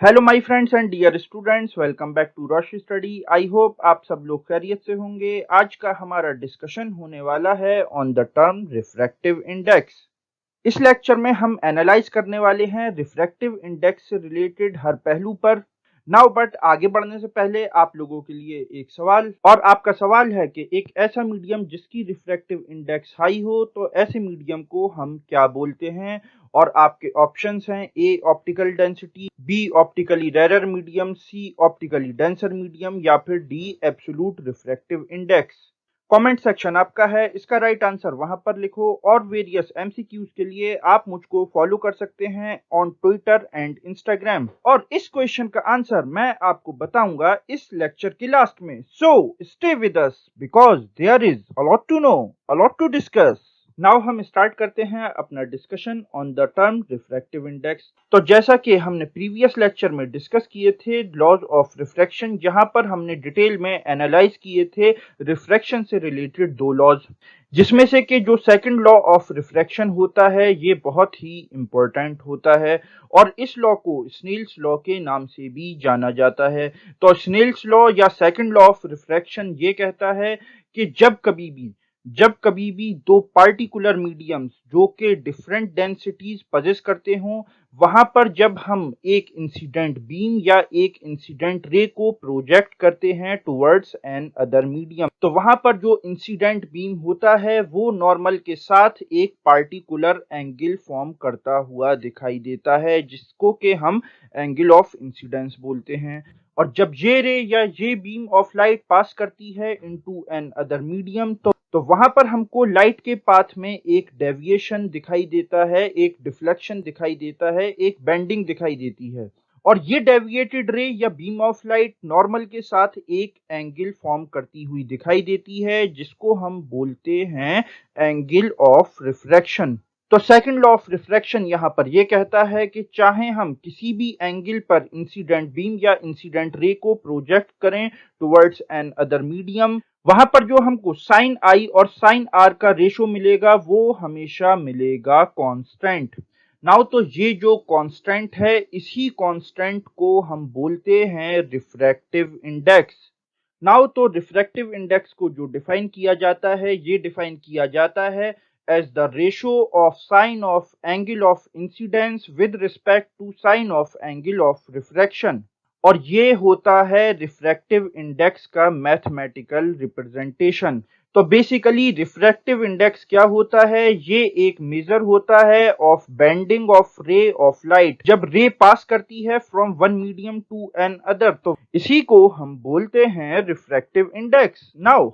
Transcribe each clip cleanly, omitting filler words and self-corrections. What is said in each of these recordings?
Hello my friends and dear students, welcome back to Roshi study. I hope आप सब लोग खैरियत से होंगे। आज का हमारा डिस्कशन होने वाला है on the term refractive index. इस लेक्चर में हम एनालाइज करने वाले हैं रिफ्रैक्टिव इंडेक्स से रिलेटेड हर पहलू पर। नाउ बट आगे बढ़ने से पहले आप लोगों के लिए एक सवाल, और आपका सवाल है कि एक ऐसा मीडियम जिसकी रिफ्रैक्टिव इंडेक्स हाई हो तो ऐसे मीडियम को हम क्या बोलते हैं। और आपके ऑप्शंस हैं A optical density, B optically rarer medium, C optically denser medium या फिर D absolute refractive index. Comment section आपका है, इसका राइट आंसर वहां पर लिखो। और वेरियस एमसीक्यूज के लिए आप मुझको फॉलो कर सकते हैं ऑन ट्विटर एंड इंस्टाग्राम। और इस क्वेश्चन का आंसर मैं आपको बताऊंगा इस लेक्चर के लास्ट में। So stay with us because there is a lot to know, a lot to discuss. Now हम स्टार्ट करते हैं अपना discussion on the term refractive index. तो जैसा कि हमने प्रीवियस लेक्चर में डिस्कस किए थे लॉज ऑफ रिफ्रैक्शन, जहां पर हमने डिटेल में एनालाइज किए थे रिफ्रैक्शन से रिलेटेड दो लॉज, जिसमें से कि जो सेकंड लॉ ऑफ रिफ्रैक्शन होता है ये बहुत ही इंपॉर्टेंट होता है और इस लॉ को स्नेल्स लॉ के नाम से भी जाना जाता है। तो स्नेल्स लॉ या सेकंड लॉ ऑफ रिफ्रैक्शन ये कहता है कि जब कभी भी दो पार्टिकुलर मीडियम्स जो कि डिफरेंट डेंसिटीज पजेस करते हों, वहां पर जब हम एक इंसिडेंट बीम या एक इंसिडेंट रे को प्रोजेक्ट करते हैं टुवर्ड्स एन अदर मीडियम, तो वहां पर जो इंसिडेंट बीम होता है वो नॉर्मल के साथ एक पार्टिकुलर एंगल फॉर्म करता हुआ दिखाई देता है, जिसको कि हम एंगल ऑफ इंसिडेंस बोलते हैं। और जब ये रे या ये बीम ऑफ लाइट पास करती है इनटू एन अदर मीडियम, तो वहां पर हमको लाइट के पाथ में एक डेविएशन दिखाई देता है, एक डिफ्लेक्शन दिखाई देता है, एक बेंडिंग दिखाई देती है। और ये डेविएटेड रे या बीम ऑफ लाइट नॉर्मल के साथ एक एंगल फॉर्म करती हुई दिखाई देती है, जिसको हम बोलते हैं एंगल ऑफ रिफ्रैक्शन। तो सेकंड लॉ ऑफ रिफ्रैक्शन यहाँ पर यह कहता है कि चाहे हम किसी भी एंगल पर इंसिडेंट बीम या इंसिडेंट रे को प्रोजेक्ट करें टुवर्ड्स एन अदर मीडियम, वहां पर जो हमको साइन आई और साइन आर का रेशो मिलेगा वो हमेशा मिलेगा कांस्टेंट। नाउ तो ये जो कांस्टेंट है इसी कांस्टेंट को हम बोलते हैं रिफ्रैक्टिव इंडेक्स। नाउ तो रिफ्रैक्टिव इंडेक्स को जो डिफाइन किया जाता है ये डिफाइन किया जाता है as the ratio of sine of angle of incidence with respect to sine of angle of refraction. और ये होता है रिफ्रैक्टिव इंडेक्स का मैथमेटिकल रिप्रेजेंटेशन। तो बेसिकली रिफ्रैक्टिव इंडेक्स क्या होता है, ये एक मेजर होता है of bending of ray of light जब रे पास करती है from one medium to another, तो इसी को हम बोलते हैं रिफ्रैक्टिव इंडेक्स। नाउ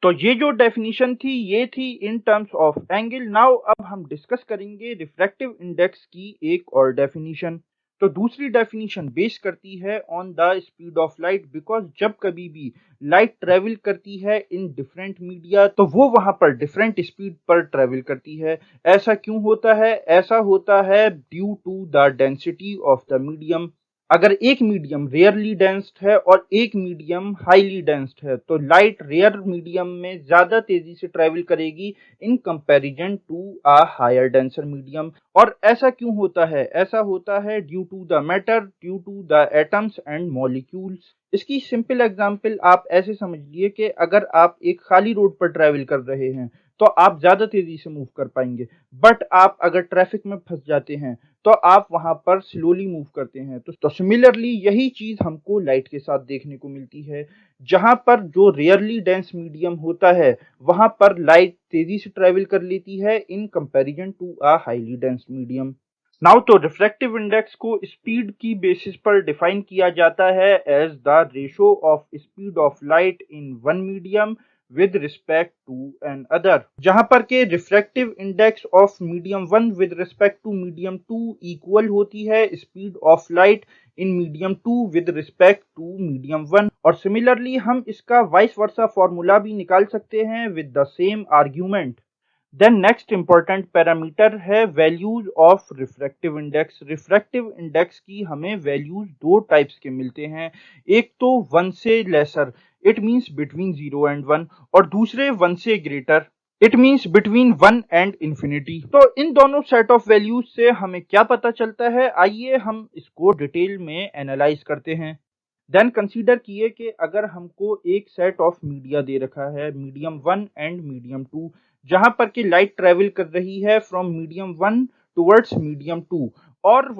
तो ये जो डेफिनेशन थी ये थी in terms of angle. Now अब हम डिस्कस करेंगे रिफ्रैक्टिव इंडेक्स की एक और डेफिनेशन। तो दूसरी डेफिनेशन बेस करती है on the speed of light, because जब कभी भी लाइट ट्रेवल करती है इन डिफरेंट मीडिया तो वो वहां पर डिफरेंट स्पीड पर ट्रेवल करती है। ऐसा क्यों होता है? ऐसा होता है due to the density of the medium. अगर एक मीडियम रेयरली डेंस्ड है और एक मीडियम हाईली डेंस्ड है तो लाइट रेयर मीडियम में ज्यादा तेजी से ट्रेवल करेगी in comparison to a higher denser medium. और ऐसा क्यों होता है? ऐसा होता है due to the matter, due to the atoms and molecules. इसकी सिंपल एग्जांपल आप ऐसे समझिए कि अगर आप एक खाली रोड पर ट्रेवल कर रहे हैं तो आप ज्यादा तेजी से मूव कर पाएंगे, बट आप अगर ट्रैफिक में फंस जाते हैं तो आप वहां पर स्लोली मूव करते हैं। तो सिमिलरली यही चीज हमको लाइट के साथ देखने को मिलती है। जहां पर जो रेयरली डेंस मीडियम होता है वहां पर लाइट तेजी से ट्रेवल कर लेती है in comparison to a highly dense medium. Now तो रिफ्रैक्टिव इंडेक्स को स्पीड की बेसिस पर डिफाइन किया जाता है as the ratio of speed of light in one medium with respect to another, जहां पर के refractive index of medium one with respect to medium two equal होती है speed of light in medium two with respect to medium one. और similarly हम इसका vice versa formula भी निकाल सकते हैं with the same argument. Then next important parameter है values of refractive index. Refractive index की हमें वैल्यूज दो टाइप्स के मिलते हैं, एक तो वन से lesser, it means between 0 and 1, और दूसरे वन से greater, it means between 1 and infinity. तो इन दोनों सेट ऑफ वैल्यूज से हमें क्या पता चलता है, आइए हम इसको डिटेल में एनालाइज करते हैं। देन कंसीडर किए कि अगर हमको एक सेट ऑफ मीडिया दे रखा है, मीडियम 1 एंड मीडियम 2, जहां पर कि लाइट ट्रेवल कर रही है फ्रॉम मीडियम 1 टुवर्ड्स मीडियम 2, और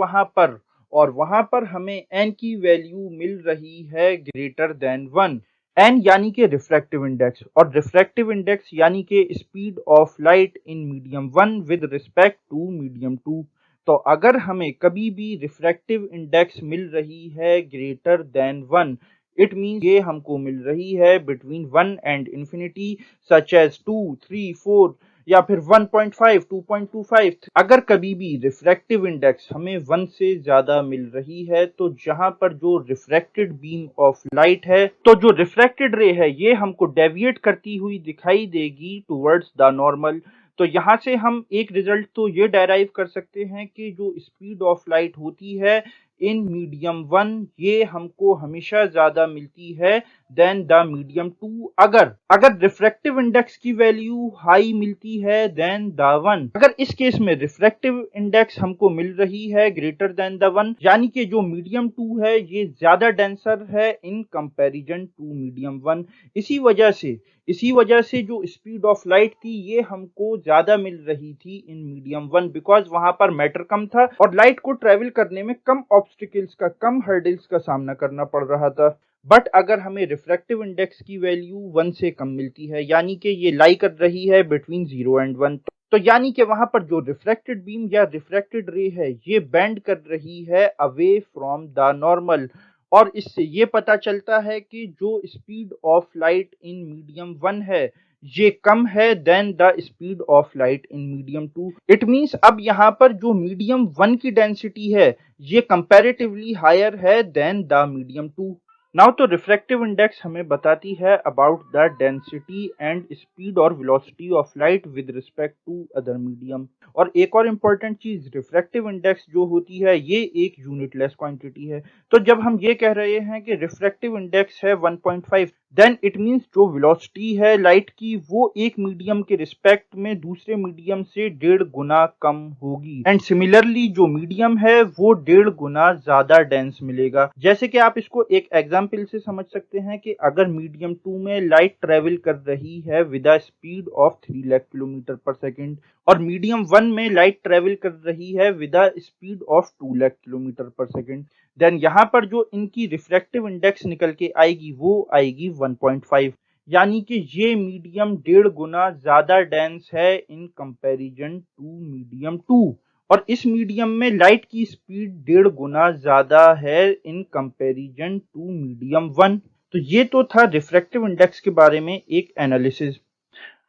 वहां पर हमें एन की वैल्यू मिल रही है ग्रेटर देन 1। एन यानी कि रिफ्रैक्टिव इंडेक्स, और रिफ्रैक्टिव इंडेक्स यानी कि speed of light in medium 1 with respect to medium 2। तो अगर हमें कभी भी रिफ्रैक्टिव इंडेक्स मिल रही है ग्रेटर देन 1, इट मीन्स ये हमको मिल रही है between 1 and infinity, such as 2, 3, 4 या फिर 1.5, 2.25। अगर कभी भी रिफ्रैक्टिव इंडेक्स हमें 1 से ज्यादा मिल रही है, तो जहां पर जो रिफ्रैक्टेड बीम ऑफ लाइट है, तो जो रिफ्रैक्टेड रे है, ये हमको डेविएट करती हुई दिखाई देगी टुवर्ड्स द नॉर्मल। तो यहाँ से हम एक रिजल्ट तो ये डेराइव कर सकते हैं कि जो स्पीड ऑफ लाइट होती है इन मीडियम 1, ये हमको हमेशा ज्यादा मिलती है देन द मीडियम 2। अगर रिफ्रैक्टिव इंडेक्स की वैल्यू हाई मिलती है देन द 1। अगर इस केस में रिफ्रैक्टिव इंडेक्स हमको मिल रही है ग्रेटर देन द 1, यानी कि जो मीडियम 2 है ये ज्यादा डेंसर है इन कंपैरिजन टू मीडियम 1। इसी वजह से जो स्पीड ऑफ लाइट थी ये हमको ज्यादा मिल रही थी इन मीडियम 1, बिकॉज वहां पर मैटर कम था और लाइट को ट्रेवल करने में कम ऑब्स्टिकल्स का, कम हर्डल्स का सामना करना पड़ रहा था। बट अगर हमें रिफ्रैक्टिव इंडेक्स की वैल्यू 1 से कम मिलती है, यानी कि ये लाई कर रही है बिटवीन 0 एंड 1, तो यानी कि वहां पर जो रिफ्रैक्टेड बीम या रिफ्रैक्टेड रे है ये बेंड कर रही है अवे फ्रॉम द नॉर्मल। और इससे ये पता चलता है कि जो speed of light in medium 1 है ये कम है than the speed of light in medium 2। It means अब यहाँ पर जो मीडियम 1 की डेंसिटी है ये कंपैरेटिवली हायर है देन द मीडियम 2। नाउ तो रिफ्रैक्टिव इंडेक्स हमें बताती है about the density and speed और velocity of light with respect to other medium. और एक और इम्पोर्टेंट चीज, रिफ्रैक्टिव इंडेक्स जो होती है ये एक यूनिटलेस क्वांटिटी है। तो जब हम ये कह रहे हैं कि रिफ्रैक्टिव इंडेक्स है 1.5, देन इट मींस जो वेलोसिटी है लाइट की वो एक मीडियम के रिस्पेक्ट में दूसरे मीडियम से 1.5 गुना कम होगी। एंड सिमिलरली जो मीडियम है वो 1.5 गुना ज्यादा डेंस मिलेगा। जैसे कि आप इसको एक एग्जांपल से समझ सकते हैं कि अगर मीडियम 2 में लाइट ट्रेवल कर रही है with a speed of 3 lakh kilometre पर सेकेंड, और मीडियम 1 में लाइट ट्रेवल कर रही है with a speed of 2 lakh kilometre पर सेकेंड, देन यहाँ पर जो इनकी रिफ्रैक्टिव इंडेक्स निकल के आएगी वो आएगी 1.5, यानी कि ये मीडियम 1.5 गुना ज्यादा डेंस है इन कंपैरिजन टू मीडियम 2। और इस मीडियम में लाइट की स्पीड 1.5 गुना ज्यादा है इन कंपैरिजन टू मीडियम 1। तो ये तो था रिफ्रैक्टिव इंडेक्स के बारे में एक एनालिसिस।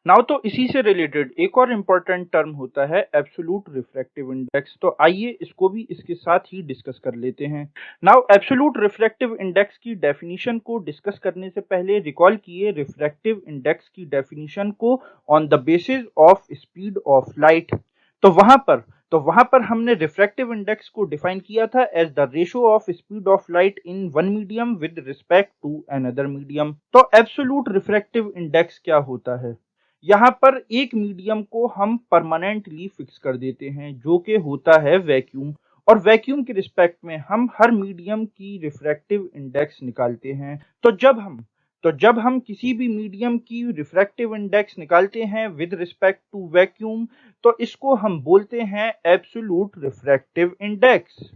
नाउ तो इसी से रिलेटेड एक और इम्पोर्टेंट टर्म होता है एब्सोल्यूट रिफ्रैक्टिव इंडेक्स। तो आइए इसको भी इसके साथ ही डिस्कस कर लेते हैं। नाउ एब्सोल्यूट रिफ्रैक्टिव इंडेक्स की डेफिनेशन को डिस्कस करने से पहले रिकॉल किए रिफ्रैक्टिव इंडेक्स की डेफिनेशन को on the basis of speed of light. तो वहां पर हमने रिफ्रैक्टिव इंडेक्स को डिफाइन किया था as the ratio of speed of light in one medium with respect to another medium. तो एब्सोल्यूट रिफ्रैक्टिव इंडेक्स क्या होता है? यहाँ पर एक मीडियम को हम परमानेंटली फिक्स कर देते हैं जो कि होता है वैक्यूम, और वैक्यूम के रिस्पेक्ट में हम हर मीडियम की रिफ्रैक्टिव इंडेक्स निकालते हैं। तो जब हम किसी भी मीडियम की रिफ्रैक्टिव इंडेक्स निकालते हैं विद रिस्पेक्ट टू वैक्यूम, तो इसको हम बोलते हैं एब्सोल्यूट रिफ्रैक्टिव इंडेक्स।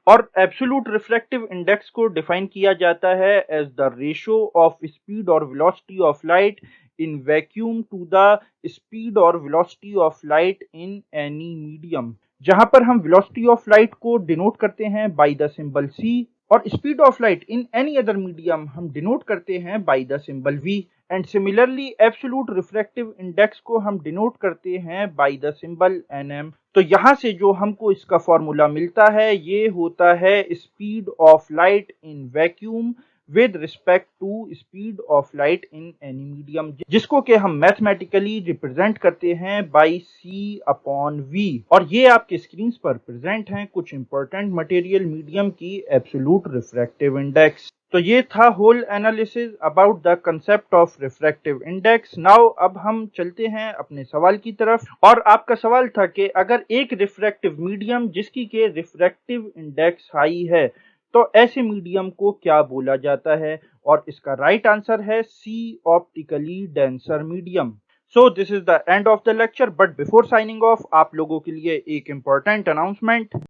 और एब्सोल्यूट रिफ्रैक्टिव इंडेक्स को डिफाइन किया जाता है as the ratio of speed और velocity of light in vacuum to the speed और velocity of light in any medium, जहां पर हम वेलोसिटी ऑफ लाइट को डिनोट करते हैं बाय द सिंबल c, और speed of light in any other medium हम डिनोट करते हैं by the symbol v। And similarly absolute refractive index को हम डिनोट करते हैं बाय द सिंबल nm। तो यहाँ से जो हमको इसका फॉर्मूला मिलता है ये होता है speed of light in vacuum with respect to speed of light in any medium, जिसको कि हम मैथमेटिकली रिप्रेजेंट करते हैं बाय c/v। और ये आपके स्क्रीन पर प्रेजेंट हैं कुछ इंपॉर्टेंट मटेरियल मीडियम की एब्सोल्यूट रिफ्रैक्टिव इंडेक्स। तो ये था whole analysis about the concept of refractive index. Now अब हम चलते हैं अपने सवाल की तरफ, और आपका सवाल था कि अगर एक रिफ्रैक्टिव मीडियम जिसकी के रिफ्रैक्टिव इंडेक्स हाई है, तो ऐसे मीडियम को क्या बोला जाता है? और इसका राइट आंसर है C, optically denser medium. So this is the end of the lecture, but before signing off आप लोगों के लिए एक इम्पॉर्टेंट अनाउंसमेंट।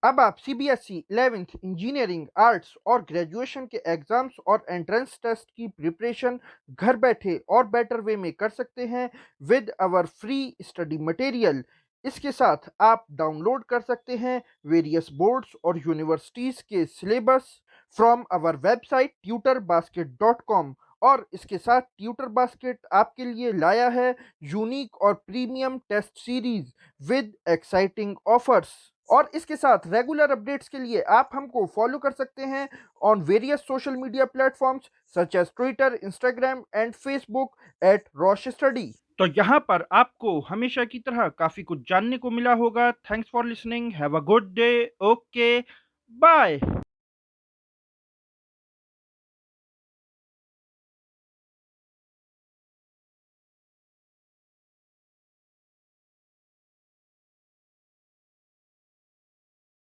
अब आप सीबीएसई 11th इंजीनियरिंग, आर्ट्स और ग्रेजुएशन के एग्जाम्स और एंट्रेंस टेस्ट की प्रिपरेशन घर बैठे और बेटर वे में कर सकते हैं with our free study material. इसके साथ आप डाउनलोड कर सकते हैं वेरियस बोर्ड्स और यूनिवर्सिटीज़ के syllabus from our website tutorbasket.com। और इसके साथ ट्यूटर बास्केट आपके लिए लाया है यूनिक और premium test series with exciting offers. और इसके साथ रेगुलर अपडेट्स के लिए आप हमको फॉलो कर सकते हैं on various social media platforms such as Twitter, Instagram and Facebook at Rosh study. तो यहाँ पर आपको हमेशा की तरह काफ़ी कुछ जानने को मिला होगा। Thanks for listening, have a good day, okay, bye.